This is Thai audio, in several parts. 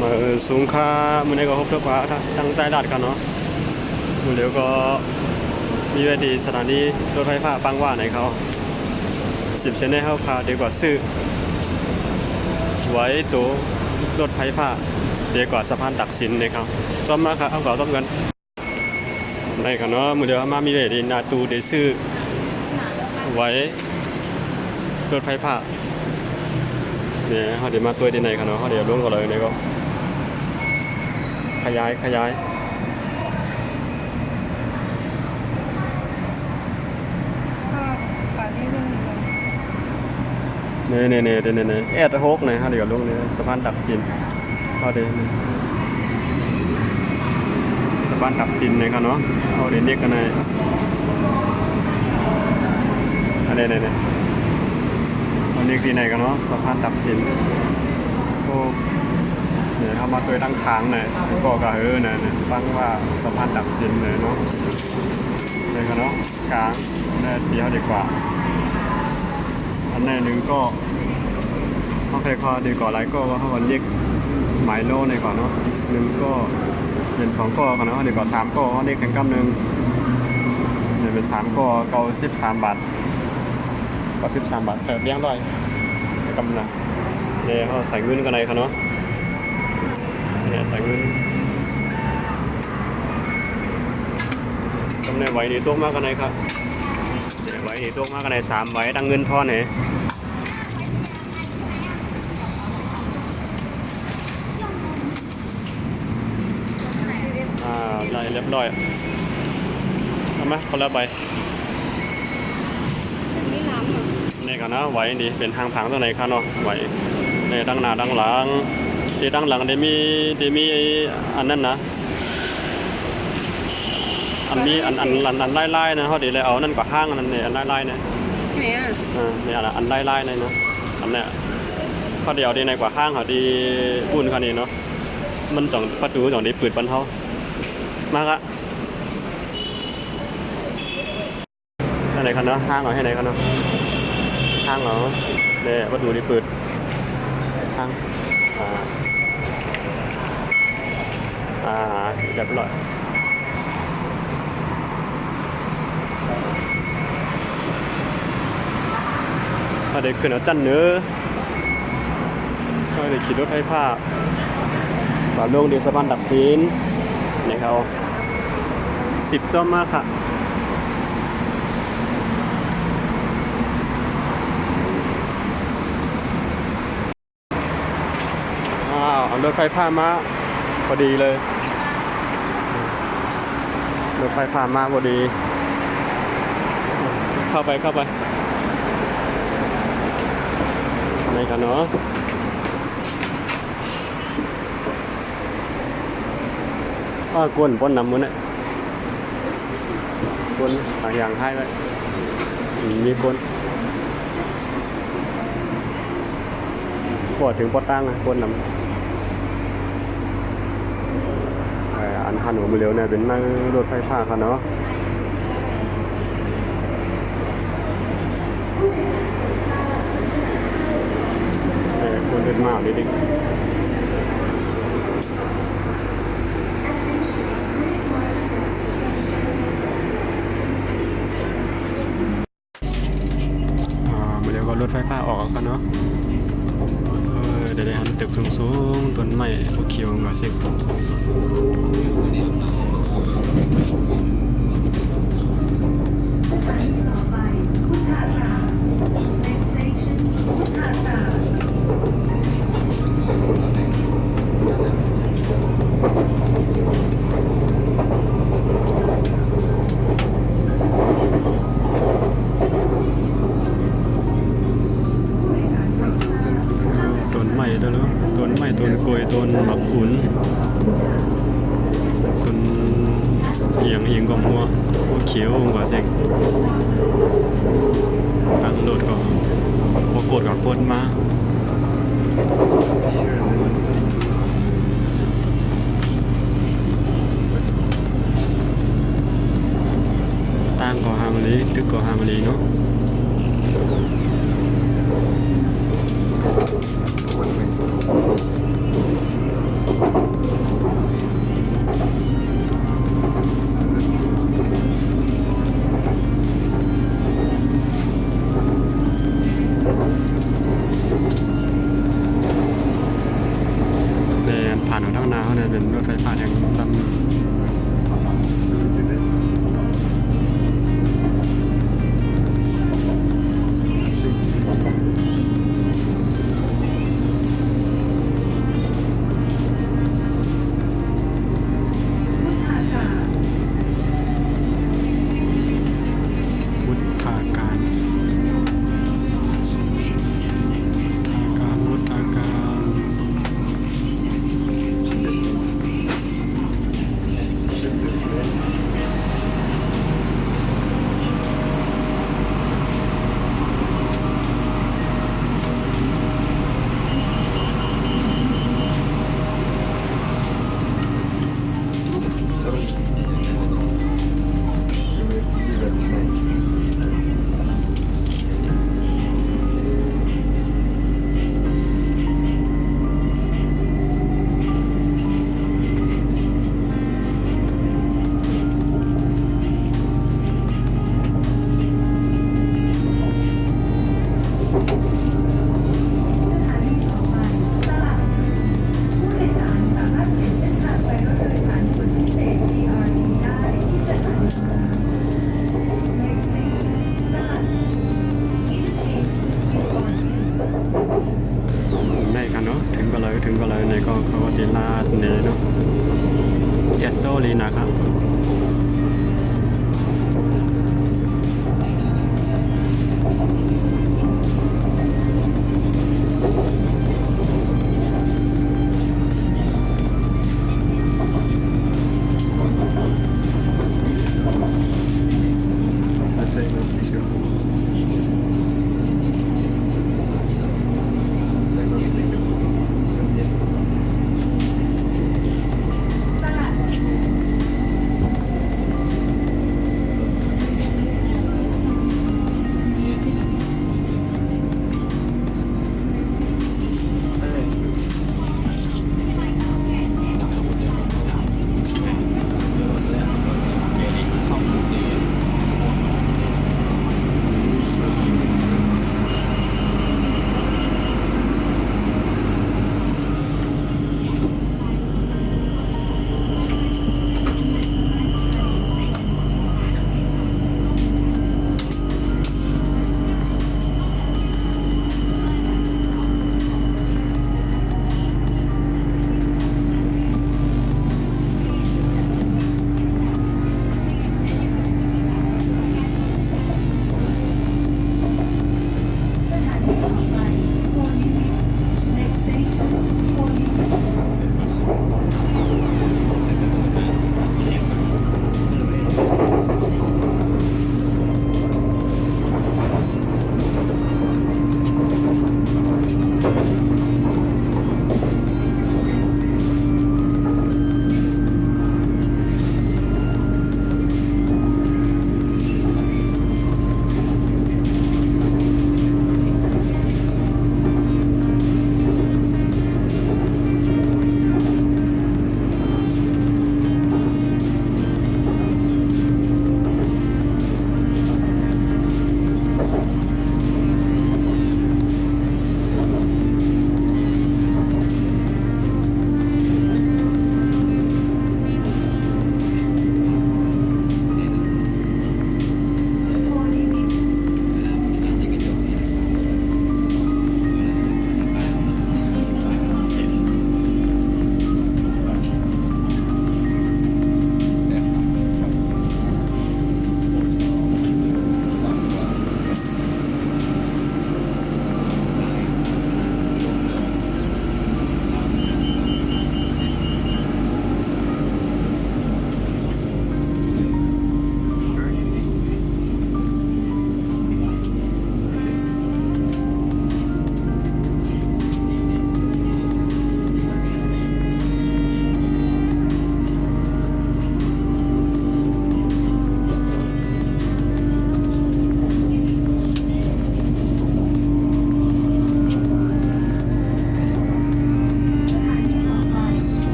มาสูงค่ามือในก็พบเท่ากับตั้งใจดัดกันเนาะมือเดียวก็มีเวทีสถานีรถไฟฟ้าปังว่าไหนเขา10 เซนให้เขาพาดีกว่าซื้อไว้ตัวรถไฟฟ้าดีกว่าสะพานตักสินนะครับจอมมาครับเอาก่อนต้มกันในกันเนาะมือเดียวมามีเวทีนาตูได้ซื้อไว้รถไฟฟ้าเนี่ยเขาเดี๋ยวมาตัวที่ไหนกันเนาะเขาเดี๋ยวลงกันเลยเนี่ยก็ขยายเนี่ยแอดฮกเนี่ยเขาเดี๋ยวลงเนี่ยสะพานตักสินเขาเดี๋ยวสะพานตักสินเนี่ยกันเนาะเขาเดี๋ยวเรียกกันในอันนี้เนี่ยอันนี้ที่ไหนกันเนาะสะพานตักสินโอ้เนี่ยเขามาเคยตั้งค้างเนี่ยก็กระเนี่ยตั้งว่าสะพานตักสินเลยเนาะเลยกันเนาะกลางนี่ตีเขาดีกว่าอันนี้หนึ่งก็เขาเคยพอดีกว่าไรก็ว่าเขาวันเรียกหมายโลในก่อนเนาะหนึ่งก็เป็น2 ก้อกันเนาะดีกว่า3 ก้อเขาเรียกกันกำหนึ่งเนี่ยเป็น3 ก้อเกา13 บาทก็13 บาทเสิร์ฟเลี้ยงด้วยกำลังเนี่ยเขาใส่เงินกันไหนครับเนาะเนี่ยใส่เงินกำลังไหวดีตัวมากกันไหนครับเนี่ยไหวดีตัวมากกันไหน3ไหวตั้งเงินทอนเนี่ยได้เรียบร้อยเอาไหมคนละใบนี่กันนะไหวดีเป็นทางผังตัวไหนครับเนาะไหวในดังหน้าดังหลังที่ดังหลังได้มีอันนั้นนะอันนี้อันไล่ๆนะเขาดีเลยเอานั่นกว่าห้างอันนั้นเนี่ยอันไล่ๆเนี่ยเนี่ยอันไล่ๆเนี่ยนะอันเนี้ยเขาเดียวดีในกว่าห้างเขาดีปุ่นเขานี่เนาะมันจ่องประตูจ่องดีปืดบรรเทามากอะให้ไหนครับเนาะห้างเหรอให้ไหนครับเนาะห้างเหรอเนี่ยประตูดีปืดห้างเรียบร้อยถ้าได้ขึ้นเอาจันเนื้อถ้าได้ขี่รถไฟฟ้าบาลงเดียวสะพานตักสินนี่เขา10 จอมมากค่ะเอารถไฟฟ้ามาพอดีเลยรถไฟฟ้ามาพอดีเข้าไปในกันเนาะกวนป้นนำมือเนี่ยกวนอย่างให้เลยมีกวนปวดถึงปวดตั้งนะกวนนำอันพันหัวมือเร็วเนี่ยเป็นนั่งรถไฟฟ้าค่ะเนาะคนเดินมากนิดนึงมือเร็วก็รถไฟฟ้าออกกันเนาะเดี๋ยวหันตึกสูงต้นไม้พวกเขียวกับสิต้นกล้วยต้นหมักขุนต้นเอียงก็มัวเขียวกว่าเซ็งตั้งโหลดก็พอกดกับกดมาตั้งก็หามาลีตึกก็หามาลีเนาะ เ านของทางนาเขาเนี่ยเป็นรถไฟผ่านอย่างลำ วุฒาการวุฒาการในกันเนาะถึงก็เลยในก็เขาก็จะลาดเนเนาะเจ็ดโตลีนะครับ ต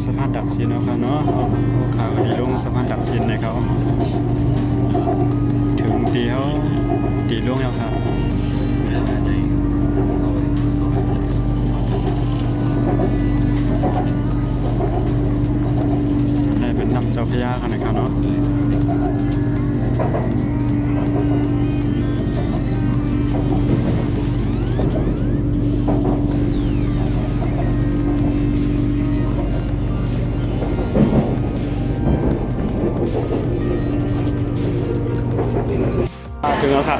สะพานดักสินเอาค่ะเนาะเอาขาก็ดีลงสะพานดักสินเลยเขาถึงตีเขาตีลงแล้วค่ะนี่เป็นน้ำเจ้าพระยาค่ะนะครับเนาะถึงแล้วค่ะ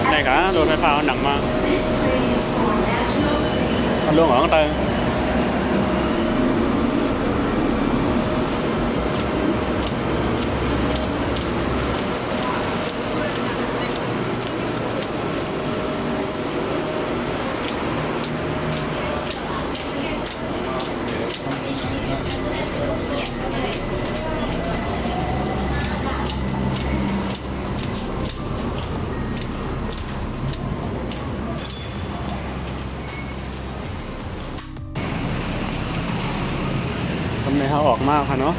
ได้ค่ะรถไฟฟ้าหนักมากมันลงออกตั้งแต่ทำไมเขาออกมากค่ะเนาะ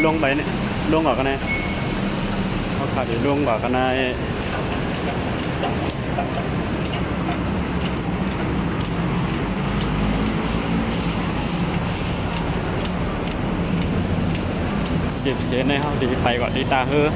ลงไปเนี่ยลงออกกันไงเขาขาดอยู่ลงออกกันไง10 เซนในเขาดีไปกว่าดีตาเฮ้อ